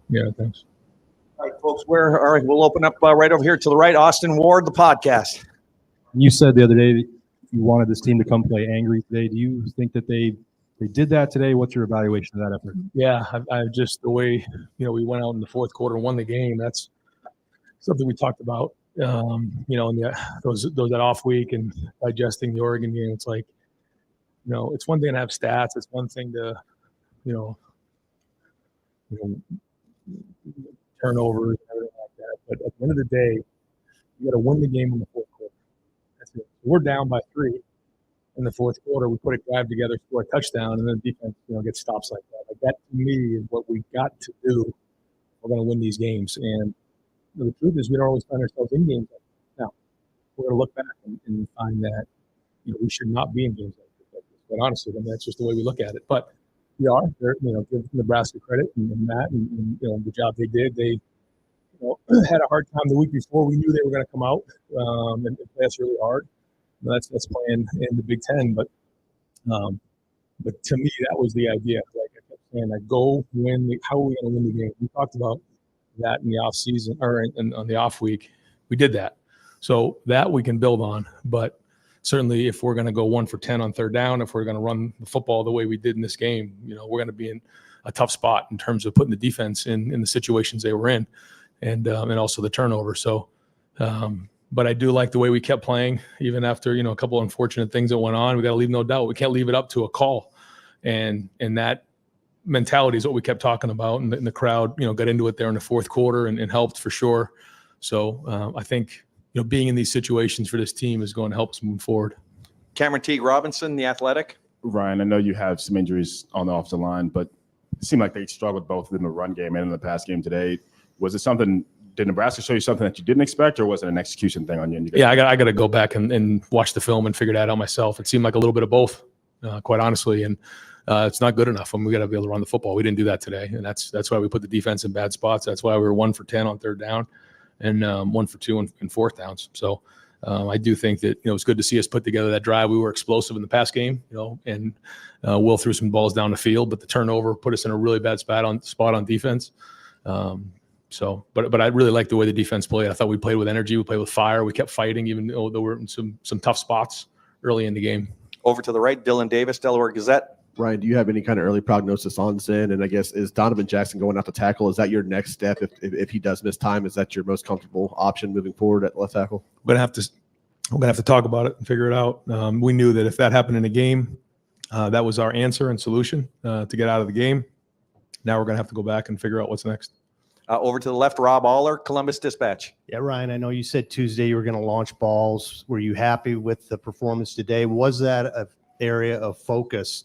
Yeah, thanks. All right, folks, we'll open up right over here to the right. Austin Ward, the podcast. You said the other day that you wanted this team to come play angry today. Do you think that they did that today? What's your evaluation of that effort? Yeah, I just the way we went out in the fourth quarter and won the game. That's something we talked about. In that off week and digesting the Oregon game. It's like, it's one thing to have stats. It's one thing to, turnovers and everything like that. But at the end of the day, you got to win the game in the fourth quarter. That's it. We're down by 3 in the fourth quarter. We put a drive together, score a touchdown, and then the defense, gets stops like that. Like that to me is what we got to do. We're going to win these games. And the truth is, we don't always find ourselves in games like this. Now, we're going to look back and find that we should not be in games like this. But honestly, that's just the way we look at it. But we are. Give Nebraska credit and Matt and the job they did. They had a hard time the week before. We knew they were going to come out and play us really hard. That's playing in the Big Ten. But to me, that was the idea. Like I kept saying, go win. How are we going to win the game? We talked about that in the off season or on the off week. We did that. So that we can build on. But certainly if we're going to go 1 for 10 on third down, if we're going to run the football the way we did in this game, we're going to be in a tough spot in terms of putting the defense in the situations they were in and also the turnover. So, but I do like the way we kept playing, even after, a couple of unfortunate things that went on. We got to leave no doubt. We can't leave it up to a call. And that mentality is what we kept talking about, and the crowd, got into it there in the fourth quarter and helped for sure. So I think, being in these situations for this team is going to help us move forward. Cameron Teague Robinson, The Athletic. Ryan, I know you have some injuries on the offensive line, but it seemed like they struggled both in the run game and in the pass game today. Was it something? Did Nebraska show you something that you didn't expect, or was it an execution thing on you? Yeah, I got to go back and watch the film and figure that out myself. It seemed like a little bit of both, quite honestly, and it's not good enough. We got to be able to run the football. We didn't do that today, and that's why we put the defense in bad spots. That's why we were 1 for 10 on third down and 1 for 2 in fourth downs. So I do think that it's good to see us put together that drive. We were explosive in the pass game, and Will threw some balls down the field, but the turnover put us in a really bad spot on defense. But I really like the way the defense played. I thought we played with energy. We played with fire. We kept fighting, even though there were some tough spots early in the game. Over to the right, Dylan Davis, Delaware Gazette. Ryan, do you have any kind of early prognosis on Zen? And I guess, is Donovan Jackson going out to tackle? Is that your next step? If he does miss time, is that your most comfortable option moving forward at left tackle? We're gonna have to talk about it and figure it out. We knew that if that happened in a game, that was our answer and solution to get out of the game. Now we're gonna have to go back and figure out what's next. Over to the left, Rob Aller, Columbus Dispatch. Yeah, Ryan, I know you said Tuesday you were going to launch balls. Were you happy with the performance today? Was that an area of focus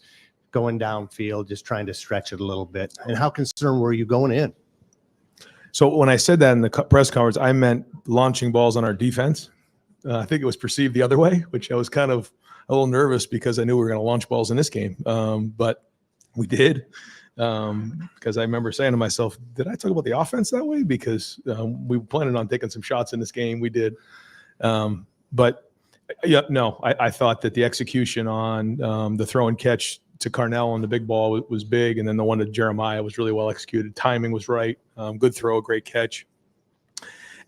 going downfield, just trying to stretch it a little bit? And how concerned were you going in? So when I said that in the press conference, I meant launching balls on our defense. I think it was perceived the other way, which I was kind of a little nervous because I knew we were going to launch balls in this game. But we did. Because I remember saying to myself, did I talk about the offense that way? Because we were planning on taking some shots in this game. We did. But yeah, no, I thought that the execution on the throw and catch to Carnell on the big ball was big. And then the one to Jeremiah was really well executed. Timing was right. Good throw, great catch.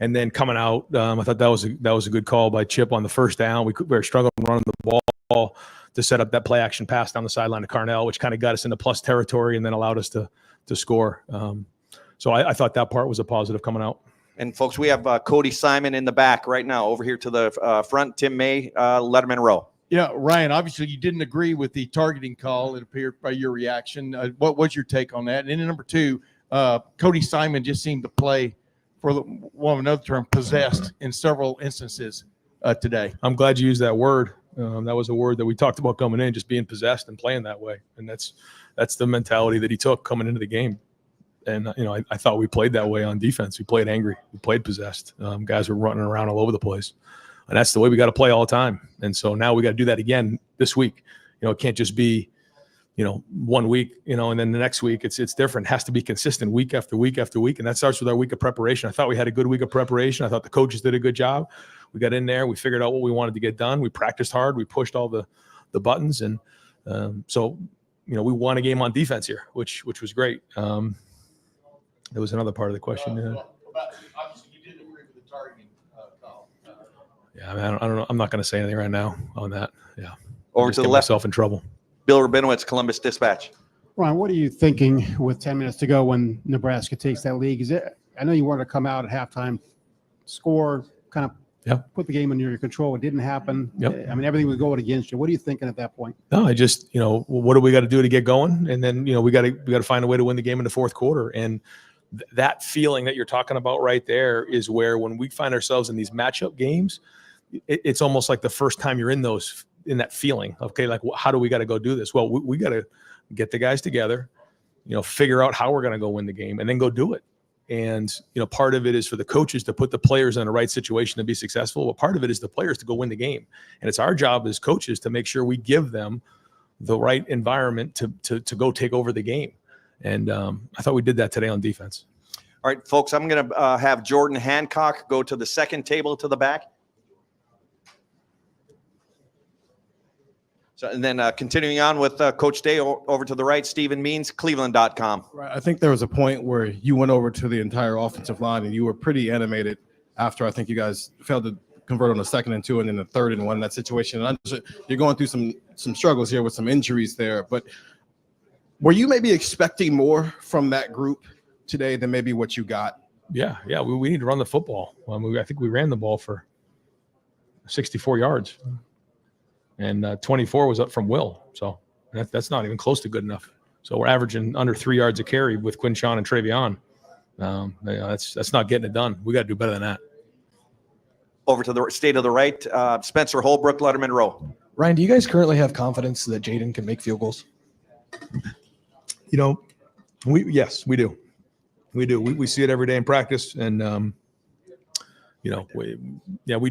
And then coming out, I thought that was a good call by Chip on the first down. We were struggling running the ball to set up that play action pass down the sideline to Carnell, which kind of got us into plus territory and then allowed us to score. So I thought that part was a positive coming out. And folks, we have Cody Simon in the back right now. Over here to the front, Tim May, Letterman Row. Yeah, Ryan, obviously you didn't agree with the targeting call, it appeared, by your reaction. What was your take on that? And then number 2, Cody Simon just seemed to play, for one of another term, possessed in several instances today. I'm glad you used that word. That was a word that we talked about coming in, just being possessed and playing that way. And that's the mentality that he took coming into the game. And, I thought we played that way on defense. We played angry. We played possessed. Guys were running around all over the place. And that's the way we got to play all the time. And so now we got to do that again this week. It can't just be, 1 week, and then the next week it's different. It has to be consistent week after week after week. And that starts with our week of preparation. I thought we had a good week of preparation. I thought the coaches did a good job. We got in there. We figured out what we wanted to get done. We practiced hard. We pushed all the buttons, and so we won a game on defense here, which was great. There was another part of the question. Obviously, you didn't agree with the targeting call. Yeah, I mean, I don't know. I'm not going to say anything right now on that. Yeah. Over to the left, myself in trouble. Bill Rabinowitz, Columbus Dispatch. Ron, what are you thinking with 10 minutes to go when Nebraska takes that lead? I know you wanted to come out at halftime, score, kind of put the game under your control. It didn't happen. Yep. I mean, everything was going against you. What are you thinking at that point? No, I just, what do we got to do to get going? And then, we got to find a way to win the game in the fourth quarter. And that feeling that you're talking about right there is where, when we find ourselves in these matchup games, it's almost like the first time you're in that feeling. Okay, like, how do we got to go do this? Well, we got to get the guys together, figure out how we're going to go win the game, and then go do it. And, part of it is for the coaches to put the players in the right situation to be successful. But part of it is the players to go win the game. And it's our job as coaches to make sure we give them the right environment to go take over the game. And I thought we did that today on defense. All right, folks, I'm going to have Jordan Hancock go to the second table to the back. So, and then continuing on with Coach Day, over to the right, Stephen Means, Cleveland.com. Right. I think there was a point where you went over to the entire offensive line and you were pretty animated after I think you guys failed to convert on the 2nd and 2 and then the 3rd and 1 in that situation. And you're going through some struggles here with some injuries there. But were you maybe expecting more from that group today than maybe what you got? Yeah. We need to run the football. I think we ran the ball for 64 yards. And 24 was up from Will. So that's not even close to good enough. So we're averaging under 3 yards a carry with Quinshon and Travion. That's not getting it done. We got to do better than that. Over to the state of the right, Spencer Holbrook, Letterman Row. Ryan, do you guys currently have confidence that Jaden can make field goals? Yes, we do. We do. We see it every day in practice, and we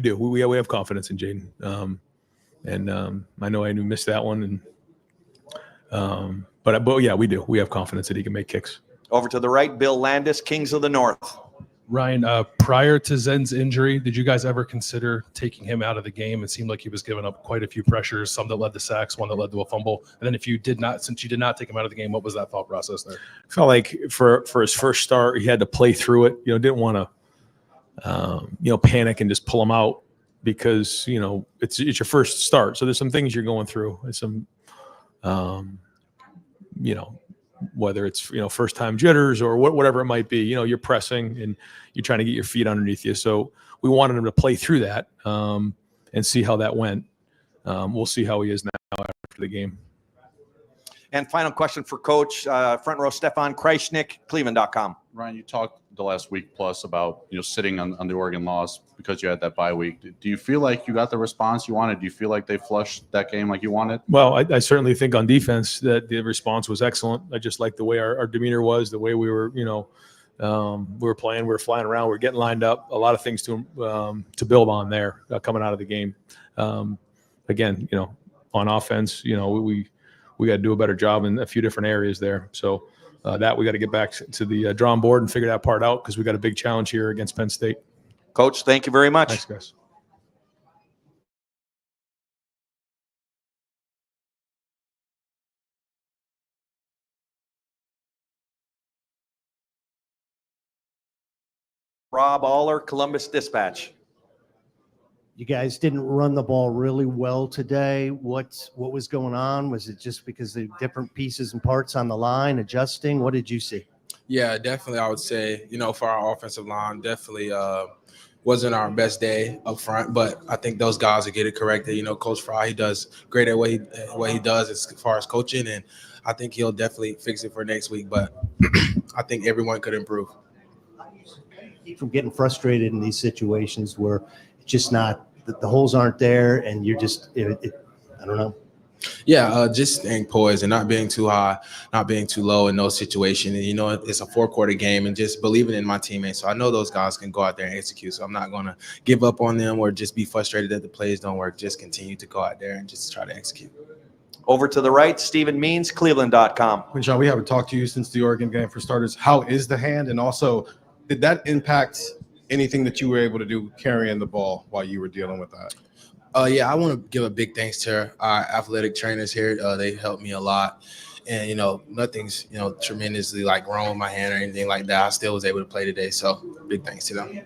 do. We have confidence in Jaden. And I know I missed that one, but yeah, we do. We have confidence that he can make kicks. Over to the right, Bill Landis, Kings of the North. Ryan, prior to Zen's injury, did you guys ever consider taking him out of the game? It seemed like he was giving up quite a few pressures, some that led to sacks, one that led to a fumble. And then since you did not take him out of the game, what was that thought process there? I felt like for his first start, he had to play through it. Didn't want to, panic and just pull him out, because it's your first start, so there's some things you're going through, and some whether it's first time jitters or whatever it might be. You're pressing and you're trying to get your feet underneath you. So we wanted him to play through that and see how that went. We'll see how he is now after the game. And final question for Coach, front row, Stefan Kreisnick, Cleveland.com. Ryan, you talked the last week plus about sitting on the Oregon loss because you had that bye week. Do you feel like you got the response you wanted? Do you feel like they flushed that game like you wanted? Well, I certainly think on defense that the response was excellent. I just like the way our demeanor was, the way we were, we were playing, we were flying around, we were getting lined up. A lot of things to build on there coming out of the game. Again, on offense, we got to do a better job in a few different areas there. So that we got to get back to the drawing board and figure that part out, because we got a big challenge here against Penn State. Coach, thank you very much. Thanks, guys. Rob Aller, Columbus Dispatch. You guys didn't run the ball really well today. What was going on? Was it just because of different pieces and parts on the line adjusting? What did you see? Yeah, definitely. I would say, for our offensive line, definitely wasn't our best day up front, but I think those guys will get it corrected. Coach Fry, he does great at what he does as far as coaching, and I think he'll definitely fix it for next week. But I think everyone could improve. Keep from getting frustrated in these situations where it's just not the holes aren't there, and you're just I don't know. Yeah, just staying poised and not being too high, not being too low in those situations. And, it's a 4-quarter game, and just believing in my teammates. So I know those guys can go out there and execute. So I'm not going to give up on them or just be frustrated that the plays don't work. Just continue to go out there and just try to execute. Over to the right, Stephen Means, Cleveland.com. Quinshon, we haven't talked to you since the Oregon game. For starters, how is the hand? And also, did that impact anything that you were able to do carrying the ball while you were dealing with that? Yeah, I want to give a big thanks to our athletic trainers here. They helped me a lot. And, nothing's, tremendously like wrong with my hand or anything like that. I still was able to play today. So big thanks to them.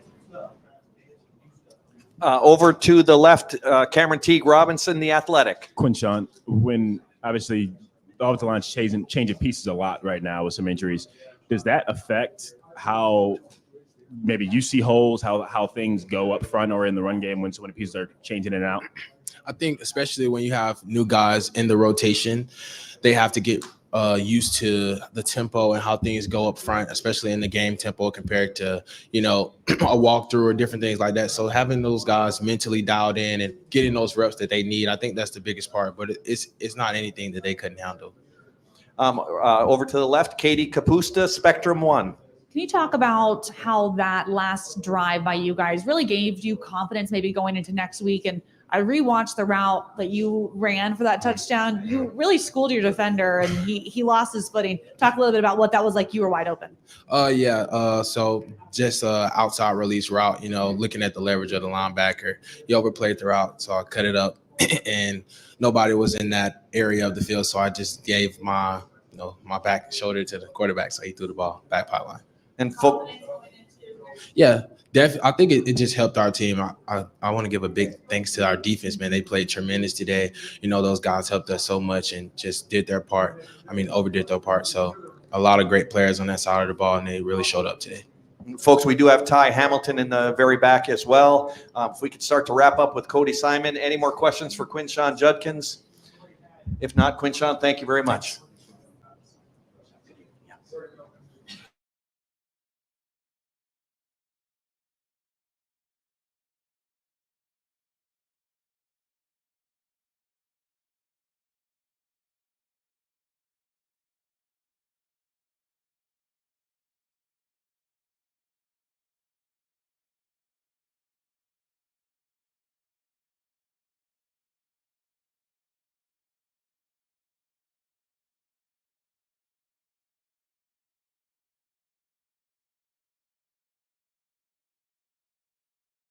Over to the left, Cameron Teague Robinson, the athletic. Quinshon, when obviously the offensive line's changing pieces a lot right now with some injuries, does that affect how maybe you see holes, how things go up front or in the run game when so many pieces are changing in and out? I think especially when you have new guys in the rotation, they have to get used to the tempo and how things go up front, especially in the game tempo compared to, a walkthrough or different things like that. So having those guys mentally dialed in and getting those reps that they need, I think that's the biggest part, but it's not anything that they couldn't handle. Over to the left, Katie Capusta, Spectrum One. Can you talk about how that last drive by you guys really gave you confidence maybe going into next week? And I rewatched the route that you ran for that touchdown. You really schooled your defender, and he lost his footing. Talk a little bit about what that was like. You were wide open. So just outside release route, looking at the leverage of the linebacker. He overplayed the route, so I cut it up, and nobody was in that area of the field. So I just gave my back shoulder to the quarterback, so he threw the ball back pipeline. And yeah. I think it just helped our team. I want to give a big thanks to our defense, man. They played tremendous today. Those guys helped us so much and just did their part. Overdid their part. So a lot of great players on that side of the ball, and they really showed up today. Folks, we do have Ty Hamilton in the very back as well. If we could start to wrap up with Cody Simon. Any more questions for Quinshon Judkins? If not, Quinshon, thank you very much.